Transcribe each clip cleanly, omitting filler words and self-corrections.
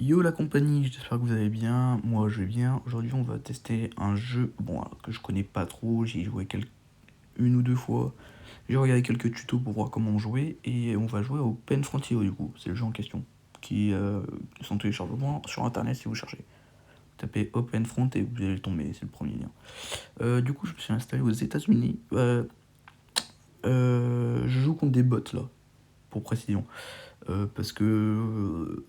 Yo la compagnie, j'espère que vous allez bien, moi je vais bien. Aujourd'hui on va tester un jeu, que je connais pas trop, j'y ai joué une ou deux fois. J'ai regardé quelques tutos pour voir comment jouer et on va jouer au Open Frontier du coup, c'est le jeu en question. Qui est en téléchargement sur internet si vous cherchez. Tapez Open Front et vous allez le tomber, c'est le premier lien. Du coup je me suis installé aux États-Unis. Je joue contre des bots là, pour précision. Parce que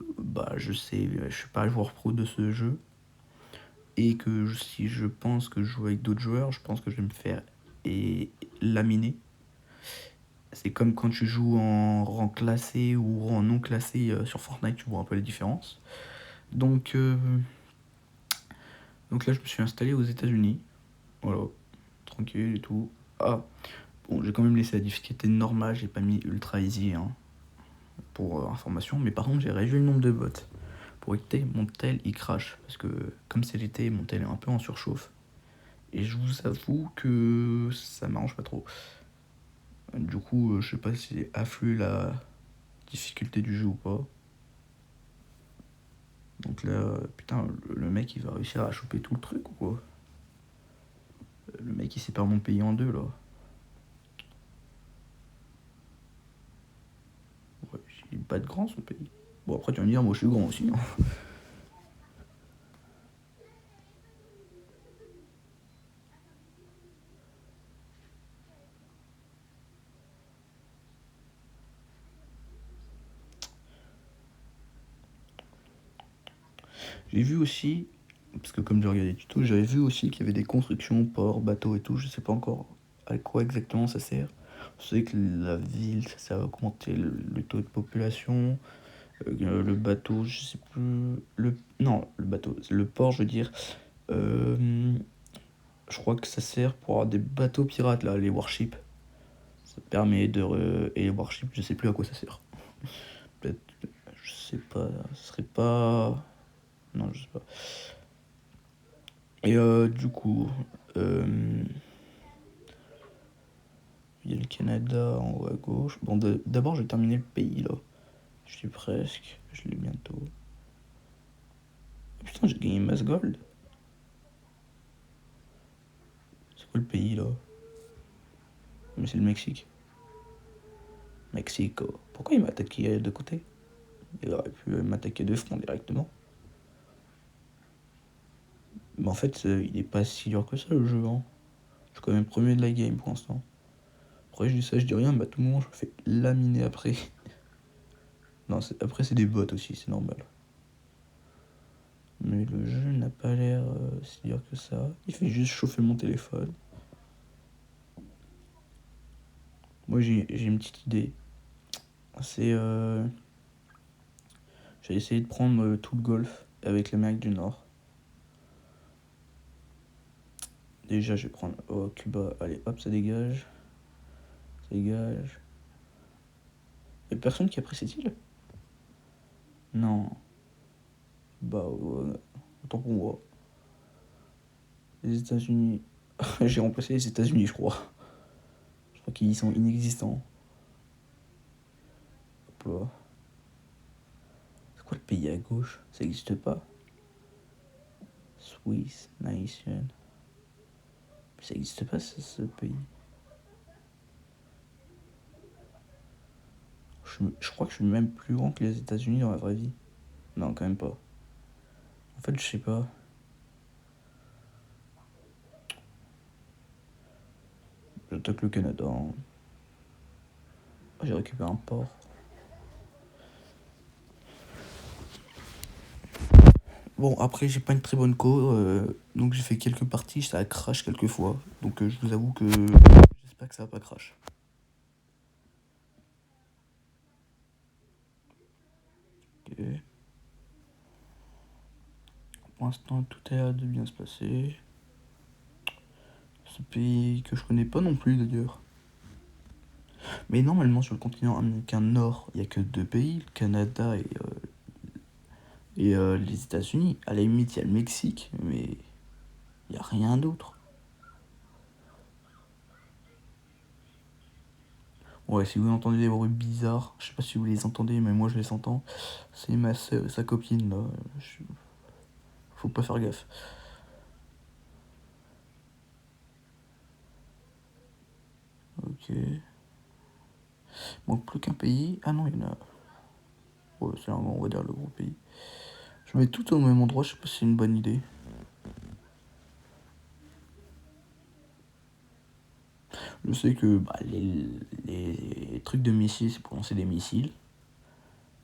je sais, je suis pas joueur pro de ce jeu et que si je pense que je joue avec d'autres joueurs, je pense que je vais me faire laminer. C'est comme quand tu joues en rang classé ou rang non classé sur Fortnite, tu vois un peu la différence. Donc là, je me suis installé aux États-Unis, voilà, tranquille et tout. Ah, bon, j'ai quand même laissé la difficulté normale, j'ai pas mis ultra easy pour information, mais par contre, j'ai réduit le nombre de bots. Pour éviter mon tel il crache parce que comme c'est l'été mon tel est un peu en surchauffe et je vous avoue que ça m'arrange pas trop. Du coup je sais pas si afflue la difficulté du jeu ou pas. Donc là putain le mec il va réussir à choper tout le truc ou quoi. Le mec il sépare mon pays en deux là. Ouais, il est pas de grand son pays. Bon après tu vas me dire moi je suis grand aussi hein. J'ai vu aussi, parce que comme j'ai regardé des tutos, j'avais vu aussi qu'il y avait des constructions, ports, bateaux et tout, je sais pas encore à quoi exactement ça sert. Je sais que la ville, ça sert à augmenter le taux de population, le bateau, je sais plus... Non, le bateau, le port, je veux dire. euh, je crois que ça sert pour avoir des bateaux pirates, là, les warships. Ça permet et les warships, je sais plus à quoi ça sert. Peut-être, je sais pas, ce serait pas... Non, je sais pas. Et du coup, euh, il y a le Canada en haut à gauche. Bon, d'abord, je vais terminer le pays là. Je suis presque, je l'ai bientôt. Ah, putain, j'ai gagné masse gold. C'est quoi le pays là? Mais c'est le Mexique. Mexico. Pourquoi il m'a attaqué de côté? Il aurait pu m'attaquer de front directement. Mais en fait, il est pas si dur que ça le jeu. Hein. Je suis quand même premier de la game pour l'instant. Après, je dis ça, je dis rien, mais à tout moment, je me fais laminer après. Non, après, c'est des bots aussi, c'est normal. Mais le jeu n'a pas l'air si dur que ça. Il fait juste chauffer mon téléphone. Moi j'ai une petite idée. C'est j'ai essayé de prendre tout le golfe avec l'Amérique du Nord. Déjà je vais prendre Cuba. Allez hop ça dégage. Ça dégage. Y'a personne qui a pris cette île? Non. Autant pour moi. Les États-Unis. J'ai remplacé les États-Unis je crois. Je crois qu'ils sont inexistants. Hop là. C'est quoi le pays à gauche? Ça existe pas. Swiss Nation. Ça existe pas ce pays. Je crois que je suis même plus grand que les États-Unis dans la vraie vie. Non, quand même pas. En fait, je sais pas. J'attaque le Canada. Hein. Oh, j'ai récupéré un port. Bon, après, j'ai pas une très bonne co. Donc, j'ai fait quelques parties. Ça a crash quelques fois. Donc, je vous avoue que j'espère que ça va pas crash. Ok. Pour l'instant, tout a l'air de bien se passer. Ce pays que je connais pas non plus d'ailleurs. Mais normalement, sur le continent américain nord, il y a que deux pays, le Canada et les États-Unis. À la limite, il y a le Mexique, mais il n'y a rien d'autre. Ouais, si vous entendez des bruits bizarres, je sais pas si vous les entendez, mais moi je les entends. C'est ma sœur, sa copine là. Faut pas faire gaffe. Ok. Il manque plus qu'un pays. Ah non, il y en a. Ouais, c'est on va dire le gros pays. Je mets tout au même endroit, je sais pas si c'est une bonne idée. Je sais que bah, les trucs de missiles, c'est pour lancer des missiles.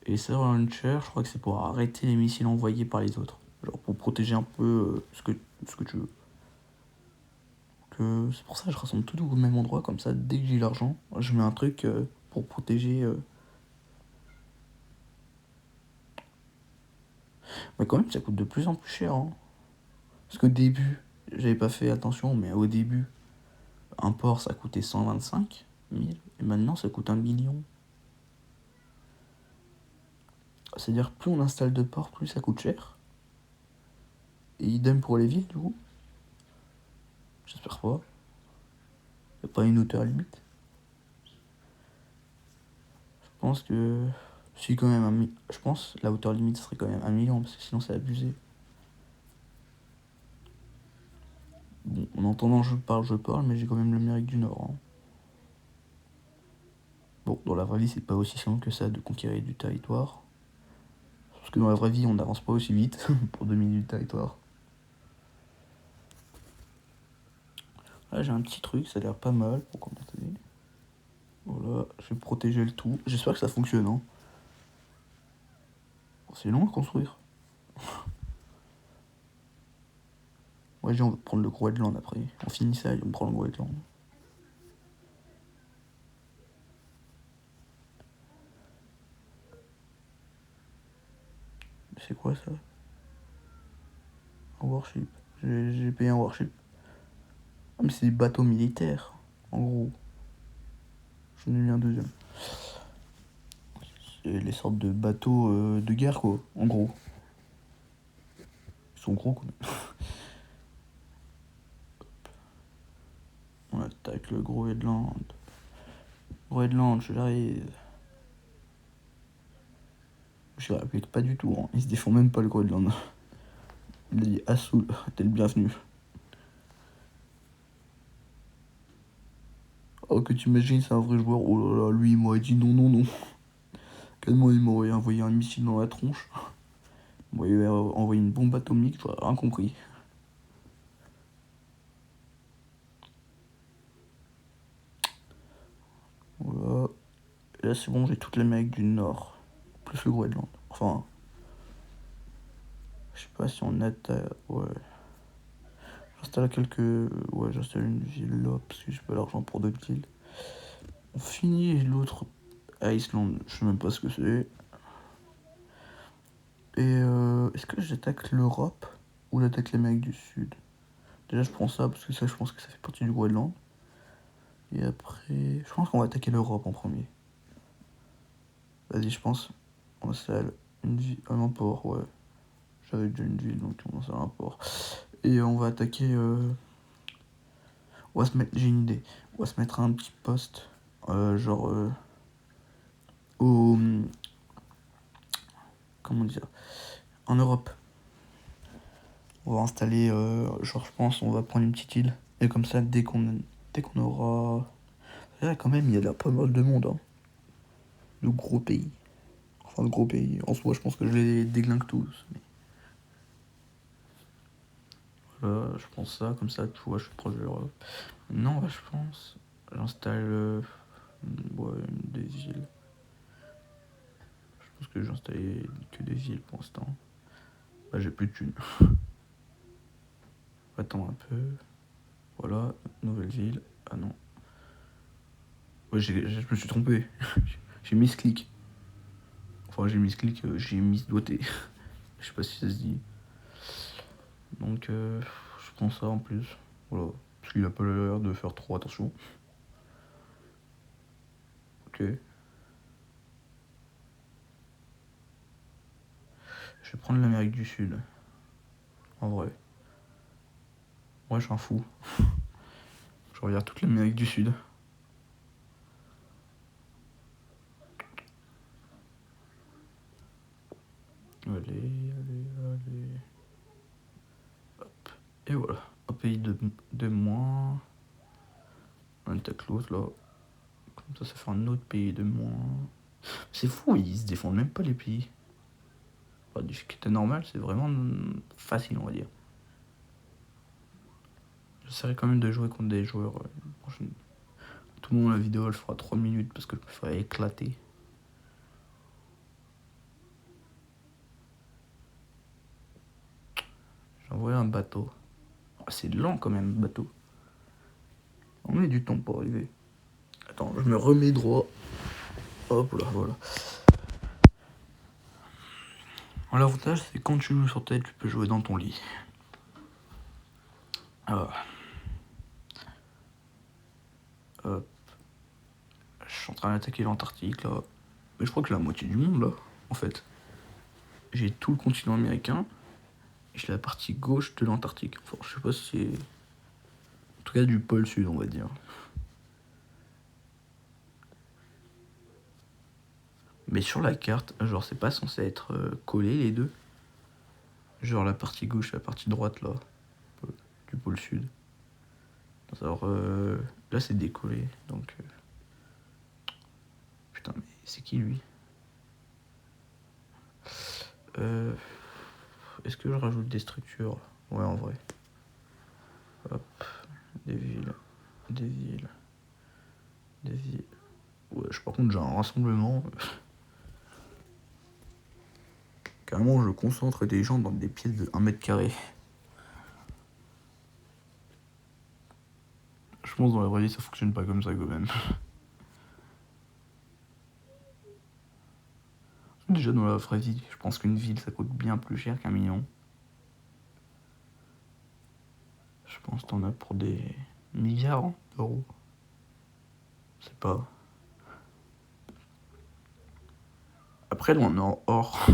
Et ça, launcher, je crois que c'est pour arrêter les missiles envoyés par les autres. Genre pour protéger un peu ce que tu veux. C'est pour ça que je rassemble tout au même endroit, comme ça, dès que j'ai l'argent, je mets un truc pour protéger. Mais quand même, ça coûte de plus en plus cher. Hein. Parce qu'au début, j'avais pas fait attention, mais au début, un port ça coûtait 125 000, et maintenant ça coûte 1 million. C'est-à-dire, plus on installe de ports, plus ça coûte cher. Et idem pour les villes, du coup. J'espère pas. Y a pas une hauteur limite. Je pense que. Si, quand même, je pense la hauteur limite serait quand même 1 million, parce que sinon c'est abusé. Bon, en entendant je parle, mais j'ai quand même l'Amérique du Nord. Hein. Bon, dans la vraie vie, c'est pas aussi simple que ça de conquérir du territoire. Parce que dans la vraie vie, on n'avance pas aussi vite pour dominer du territoire. Là, j'ai un petit truc, ça a l'air pas mal pour commencer. Voilà, je vais protéger le tout. J'espère que ça fonctionne. Hein. C'est long à construire. Ouais, on va prendre le Groenland après. On finit ça et on prend le Groenland. C'est quoi ça? Un warship. J'ai payé un warship. Ah, mais c'est des bateaux militaires, en gros. J'en ai mis un deuxième. C'est les sortes de bateaux de guerre, quoi, en gros. Ils sont gros, quoi. On attaque le Groenland. Groenland, j'arrive. Je répète pas du tout, hein. Ils se défendent même pas le Groenland. Il a dit Assoul, t'es le bienvenu. Oh, que tu imagines, c'est un vrai joueur. Oh là là, lui, il m'aurait dit non, non, non. Tellement il m'aurait envoyé un missile dans la tronche. Il m'aurait envoyé une bombe atomique, j'aurais rien compris. Voilà. Et là, c'est bon, j'ai toute l'Amérique du Nord. Plus le Groenland. Enfin, je sais pas si on attaque. Ouais. J'installe quelques. Ouais, j'installe une ville là, parce que j'ai pas l'argent pour d'autres villes. On finit l'autre à Islande, je sais même pas ce que c'est. Et est-ce que j'attaque l'Europe ou j'attaque l'Amérique du Sud? Déjà, je prends ça parce que ça, je pense que ça fait partie du Groenland. Et après, je pense qu'on va attaquer l'Europe en premier. Vas-y, je pense. On installe une ville, un port, ouais. J'avais déjà une ville, donc on installe un port. Et on va attaquer. On va se mettre. J'ai une idée. On va se mettre à un petit poste, genre au. Comment dire? En Europe. On va installer, genre, je pense, on va prendre une petite île. Et comme ça, dès qu'on aura. Là, quand même, il y a là pas mal de monde, hein. De gros pays. Enfin, de gros pays. En soi, je pense que je les déglingue tous. Mais voilà, je pense ça, comme ça, tu vois, je suis proche de l'Europe. Non, bah, je pense. J'installe. Ouais, des îles. Je pense que j'ai installé que des îles pour l'instant. Bah, j'ai plus de thunes. Attends un peu. Voilà, nouvelle ville. Ah non. Ouais, je me suis trompé. J'ai mis ce clic. Enfin, j'ai mis ce clic, j'ai mis ce doigté. Je sais pas si ça se dit. Donc, je prends ça en plus. Voilà. Parce qu'il a pas l'air de faire trop attention. Ok. Je vais prendre l'Amérique du Sud. En vrai. Ouais, je suis un fou. Je regarde toute l'Amérique du Sud. allez. Hop. Et voilà. Un pays de moins. On est à close là. Comme ça fait un autre pays de moins. C'est fou, ils se défendent même pas les pays. Enfin, difficulté normale, c'est vraiment facile, on va dire. J'essaierai quand même de jouer contre des joueurs prochaine. Tout le monde, la vidéo, elle fera 3 minutes parce que je me ferai éclater. J'ai envoyé un bateau. Oh, c'est lent quand même, le bateau. On met du temps pour arriver. Attends, je me remets droit. Hop là, voilà. L'avantage, c'est quand tu joues sur tête, tu peux jouer dans ton lit. Alors. Hop. Je suis en train d'attaquer l'Antarctique, là. Mais je crois que j'ai la moitié du monde, là, en fait. J'ai tout le continent américain. Et j'ai la partie gauche de l'Antarctique. Enfin, je sais pas si c'est... En tout cas, du pôle sud, on va dire. Mais sur la carte, genre, c'est pas censé être collé, les deux. Genre, la partie gauche et la partie droite, là. Du pôle sud. Alors, là, c'est décollé, donc... Putain, mais c'est qui, lui? Est-ce que je rajoute des structures? Ouais, en vrai. Hop, des villes. Ouais, par contre, j'ai un rassemblement. Carrément, je concentre des gens dans des pièces de 1 mètre carré. Je pense dans la vraie vie, ça fonctionne pas comme ça, quand même. Déjà, dans la vraie vie, je pense qu'une ville, ça coûte bien plus cher qu'un million. Je pense que t'en as pour des milliards d'euros. C'est pas... Après, là, on est en or.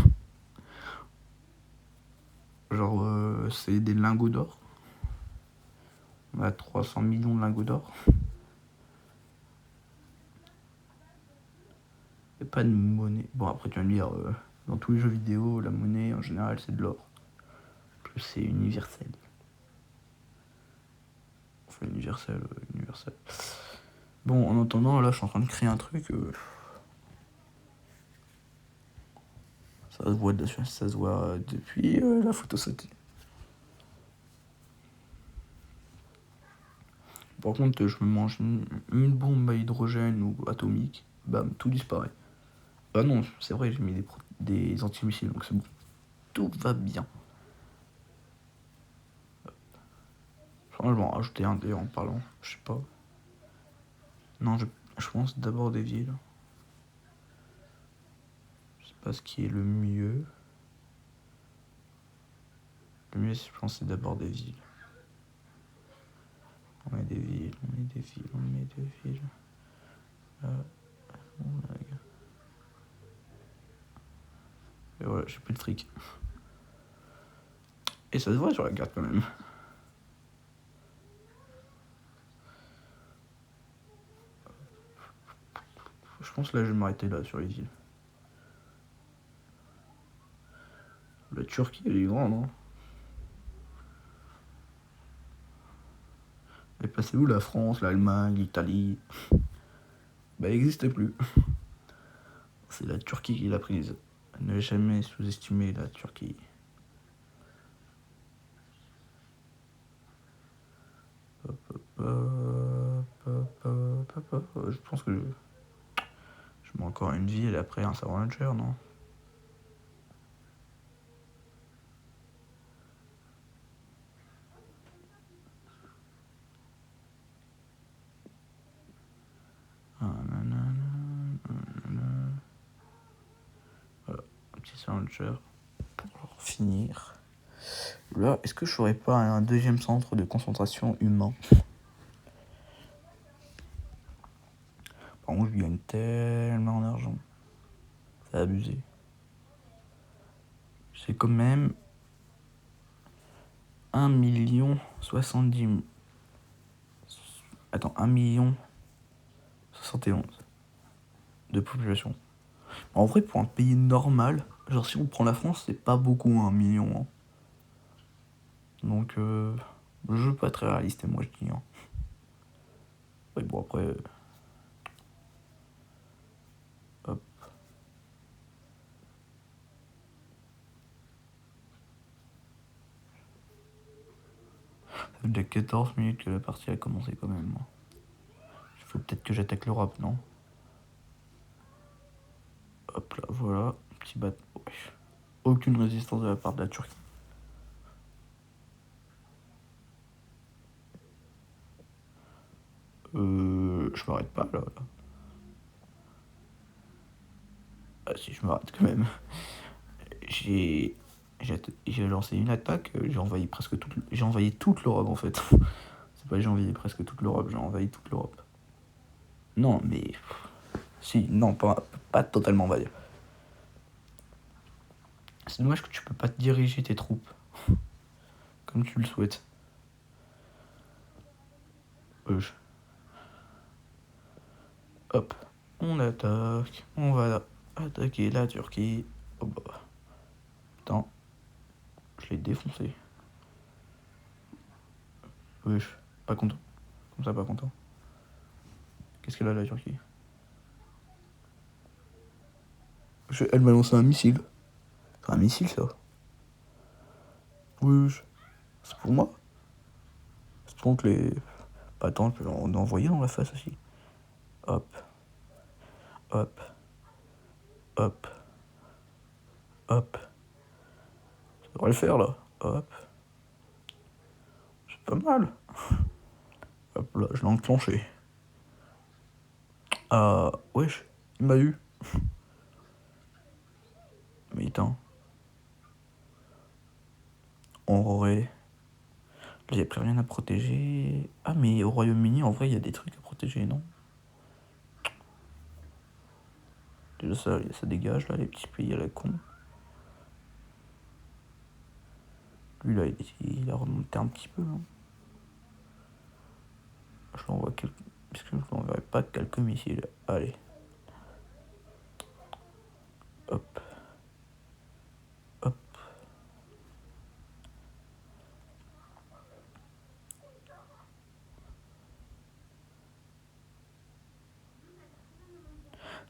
Genre, c'est des lingots d'or. On a 300 millions de lingots d'or. Il n'y a pas de monnaie. Bon, après, tu vas me dire, dans tous les jeux vidéo, la monnaie, en général, c'est de l'or. Plus c'est universel. Enfin, universel. Bon, en attendant, là, je suis en train de créer un truc. Ça se voit depuis la photo satellite. Par contre, je me mange une bombe à hydrogène ou atomique, bam, tout disparaît. Ah non, c'est vrai, j'ai mis des antimissiles, donc c'est bon. Tout va bien. Enfin, je vais en rajouter un d'ailleurs en parlant, je sais pas. Non, je pense d'abord des villes. Je sais pas ce qui est le mieux. Le mieux, je pense, c'est d'abord des villes. On met des villes. Et voilà, j'ai plus de fric. Et ça se voit sur la carte quand même. Je pense que là, je vais m'arrêter là sur les villes. La Turquie, elle est grande, hein. Elle est passée où la France, l'Allemagne, l'Italie? Bah, elle n'existe plus. C'est la Turquie qui l'a prise. Ne jamais sous-estimer la Turquie. Je pense que je mets encore une ville et après un Ranger, non? Voilà, un petit Ranger pour finir. Là, est-ce que je ferais pas un deuxième centre de concentration humain? Par contre, je gagne tellement d'argent. C'est abusé. C'est quand même 1 070 000. Attends, 1 071 de population. En vrai, pour un pays normal, genre si on prend la France, c'est pas beaucoup, 1 million, hein. Donc, jeu pas très réaliste, moi je dis, hein. Ouais, bon, après, hop. Ça fait déjà 14 minutes que la partie a commencé quand même, moi. Il faut peut-être que j'attaque l'Europe, non? Hop là, voilà. Petit bat. Ouais. Aucune résistance de la part de la Turquie. Je m'arrête pas là. Ah si, je m'arrête quand même. J'ai j'ai lancé une attaque, j'ai envahi toute l'Europe en fait. C'est pas j'ai envahi presque toute l'Europe, j'ai envahi toute l'Europe. Non, mais si, non, pas totalement envahi. C'est dommage que tu peux pas diriger tes troupes comme tu le souhaites. Hop, on attaque, on va attaquer la Turquie. Oh bah, putain, je l'ai défoncé. Wesh, pas content. Comme ça, pas content. Qu'est-ce qu'elle a la Turquie? Elle m'a lancé un missile. C'est un missile ça? Wesh, c'est pour moi? C'est pour que les. Bah, attends, je peux en envoyer dans la face aussi. Hop, hop, hop, hop. Ça devrait le faire là. Hop. C'est pas mal. Hop là, je l'ai enclenché. Ah, wesh, il m'a eu. Mais attends. En vrai. Il n'y a plus rien à protéger. Ah, mais au Royaume-Uni, en vrai, il y a des trucs à protéger, non? Déjà, ça dégage, là, les petits pays à la con. Lui, là, il a remonté un petit peu, hein. Je l'envoie quelques. Est-ce que je l'enverrai pas quelques missiles? Allez. Hop. Hop.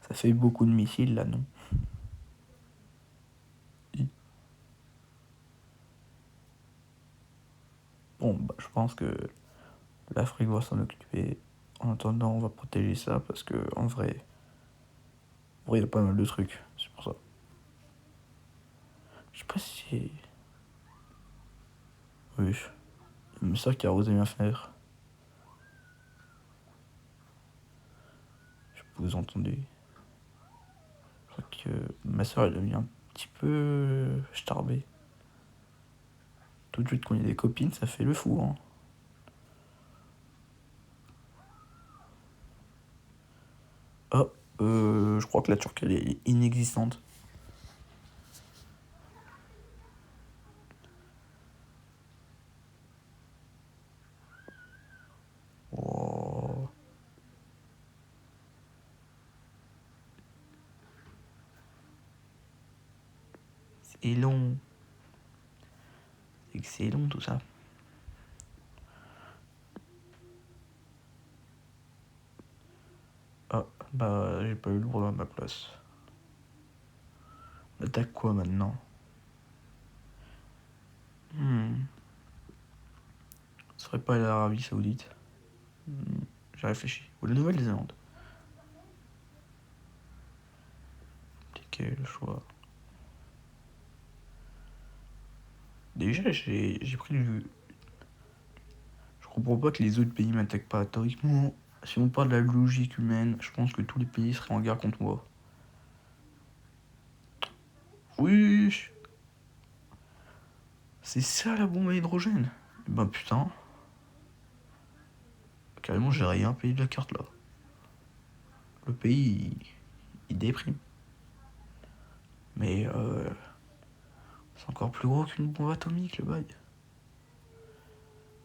Ça fait beaucoup de missiles, là, non? Bon, bah, je pense que l'Afrique va s'en occuper. En attendant, on va protéger ça parce que, en vrai, il y a pas mal de trucs. C'est pour ça. Je sais pas si. Oui. Ma soeur qui a arrosé ma fenêtre. Je sais pas, vous entendez. Je crois que ma soeur elle est devenue un petit peu starbée. Tout de suite quand il y a des copines, ça fait le fou, hein. Ah, je crois que la Turquie elle est inexistante. Oh, c'est long. C'est que c'est long tout ça. Ah, bah j'ai pas eu le droit à ma place. On attaque quoi maintenant? Ce serait pas l'Arabie Saoudite. J'ai réfléchi. Ou la Nouvelle-Zélande. C'est quel choix? Déjà, j'ai pris du. Je comprends pas que les autres pays m'attaquent pas. Théoriquement, si on parle de la logique humaine, je pense que tous les pays seraient en guerre contre moi. Oui, c'est ça la bombe à hydrogène. Eh ben putain, carrément j'ai rien payé de la carte là. Le pays, il déprime. Mais c'est encore plus gros qu'une bombe atomique le bail.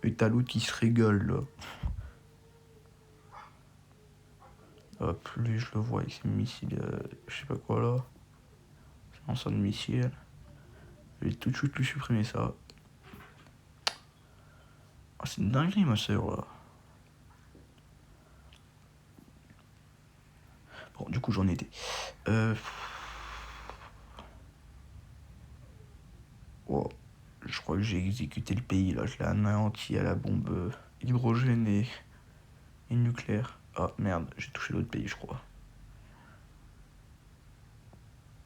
Et t'as l'autre qui se régale là. Hop, lui je le vois avec ses missiles, je sais pas quoi là. C'est un lanceur de missiles. Je vais tout de suite lui supprimer ça. Ah, c'est une dinguerie ma soeur là. Bon, du coup j'en étais. Oh, je crois que j'ai exécuté le pays là, je l'ai anéanti à la bombe hydrogène et nucléaire. Ah merde, j'ai touché l'autre pays je crois.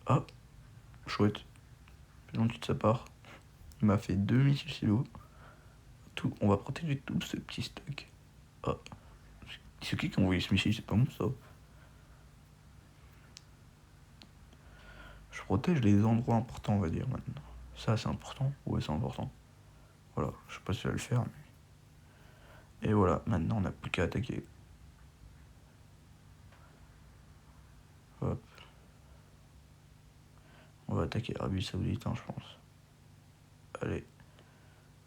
Ah, chouette, c'est gentil de sa part. Il m'a fait 2 missiles silo. Tout, on va protéger tout ce petit stock. Ah, c'est qui a envoyé ce missile? C'est pas moi ça. Je protège les endroits importants on va dire maintenant. Ça c'est important? Ouais c'est important. Voilà, je sais pas si ça va le faire. Mais... Et voilà, maintenant on n'a plus qu'à attaquer. Hop. On va attaquer Arabie Saoudite, hein, je pense. Allez.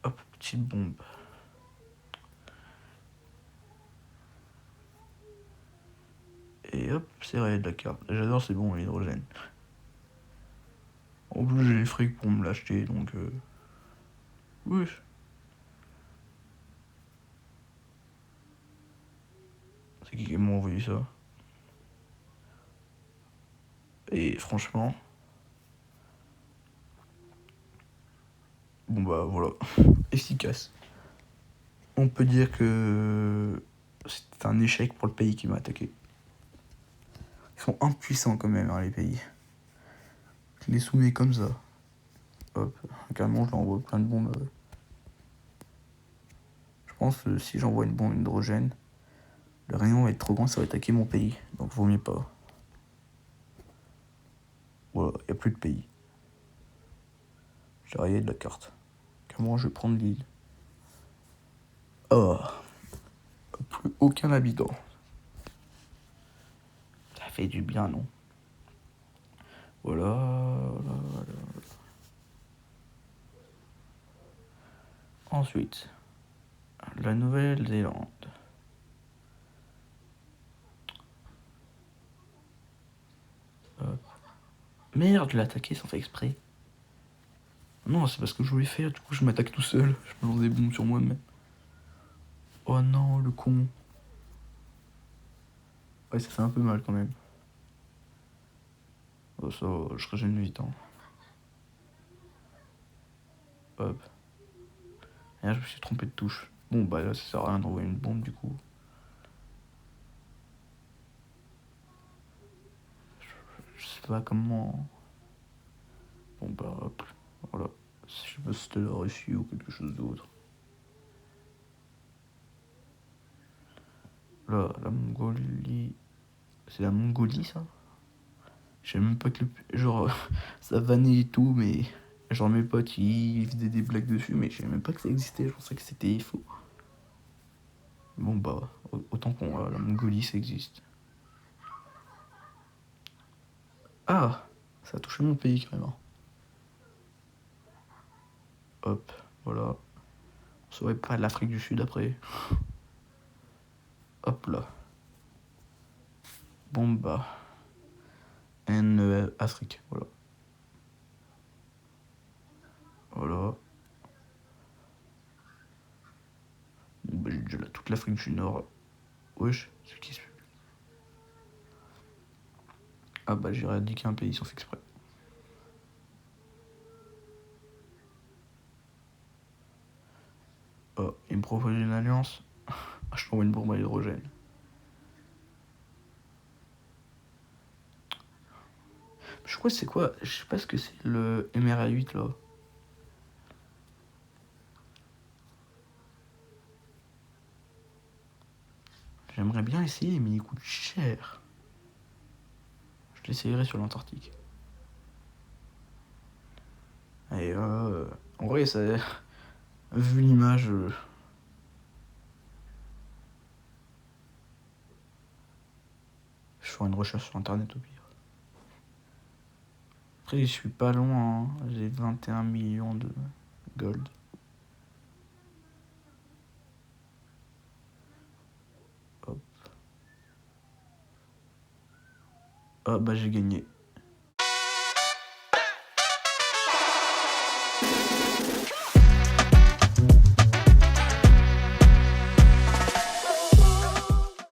Hop, petite bombe. Et hop, c'est raid la carte. J'adore ces bombes à l'hydrogène. En plus, j'ai les frics pour me l'acheter, donc... Oui. C'est qui m'a envoyé ça? Et franchement... Bon bah voilà. Efficace. On peut dire que... C'est un échec pour le pays qui m'a attaqué. Ils sont impuissants quand même, hein, les pays. Je les soumets comme ça. Hop, carrément, je leur envoie plein de bombes. Je pense que si j'envoie une bombe hydrogène, le rayon va être trop grand, ça va attaquer mon pays. Donc vaut mieux pas. Voilà, il n'y a plus de pays. J'ai rayé de la carte. Comment je vais prendre l'île? Oh, plus aucun habitant. Ça fait du bien, non? Voilà, voilà, voilà. Ensuite, la Nouvelle-Zélande. Merde, je l'ai attaqué sans faire exprès. Non, c'est parce que je voulais faire, du coup je m'attaque tout seul. Je me lance des bombes sur moi-même. Oh non, le con. Ouais, ça fait un peu mal quand même. Oh, ça, je régène vite. Hein. Hop. Et là, je me suis trompé de touche. Bon, bah là, ça sert à rien d'envoyer une bombe du coup. Je sais pas comment. Bon, bah hop. Voilà. Je sais pas si c'était la Russie ou quelque chose d'autre. Là, la Mongolie. C'est la Mongolie ça? Je sais même pas que le. Genre, ça vannait et tout, mais. Genre, mes potes ils faisaient des blagues dessus, mais je savais même pas que ça existait. Je pensais que c'était faux. Bon, bah, autant qu'on. La Mongolie ça existe. Ah! Ça a touché mon pays carrément. Hop, voilà. On saurait pas de l'Afrique du Sud après. Hop là. Bon, bah. Afrique, voilà. Voilà. Bon, bah, j'ai déjà toute l'Afrique du Nord. Wesh, c'est qui ce. Ah bah j'ai éradiqué un pays sans faire exprès. Oh, il me propose une alliance. Ah, je t'envoie une bombe à l'hydrogène. Je crois que c'est quoi? Je sais pas ce que c'est le MRA8 là. J'aimerais bien essayer, mais il coûte cher. Je l'essayerai sur l'Antarctique. Et en vrai, ça, vu l'image, je ferai une recherche sur internet au pire. Après, je suis pas loin, hein. J'ai 21 millions de gold. Hop. Ah bah j'ai gagné.